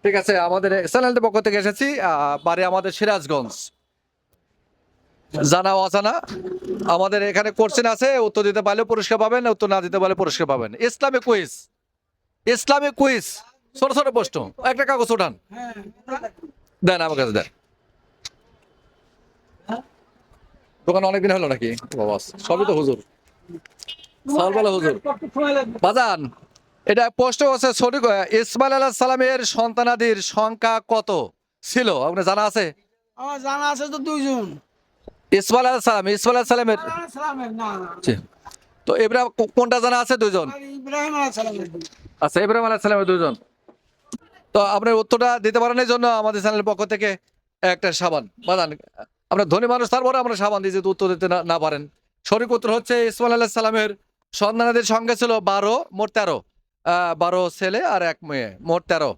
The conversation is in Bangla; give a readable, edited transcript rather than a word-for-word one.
ঠিক আছে, আমাদের চ্যানেলটির পক্ষ থেকে এসেছি, বাড়ি আমাদের সিরাজগঞ্জ। জানা অজানা আমাদের এখানে কোশ্চেন আছে, উত্তর দিতে পারলে পুরস্কার পাবেন, উত্তর না দিতে পারলে পুরস্কার পাবেন। ইসলামিক কুইজ, ইসলামিক কুইজ, ছোট ছোট প্রশ্ন। একটা কাগজ উঠান, দেন আমার কাছে দেন। দোকান অনেকদিন হলো নাকি বাবা? সবই তো হুজুর, সকালবেলা হুজুর। বাজান, এটা প্রশ্ন হচ্ছে সঠিক। ইসমাইল আলাইহিস সালামের সন্তানাদির সংখ্যা কত ছিল আপনার জানা আছে? আমার জানা আছে তো দুইজন। ইসমাইল আলাইহিস সালামের সালামের না জি। তো ইব্রাহিম কোনটা জানা আছে? দুইজন। ইব্রাহিম আলাইহিস সালামের। আচ্ছা, ইব্রাহিম আলাইহিস সালামের দুইজন। তো আপনার উত্তরটা দিতে পারেন, এই জন্য আমাদের চ্যানেলের পক্ষ থেকে একটা সাবান বাজান। আমরা ধনী মানুষ, তারপরে আমরা সাবান দিই যেহেতু উত্তর দিতে না পারেন। সঠিক উত্তর হচ্ছে ইসমাইল আলাইহিস সালামের সন্তানাদের সংখ্যা ছিল 12, মোট 13। 12 ছেলে আর 1 মেয়ে, মোট 13।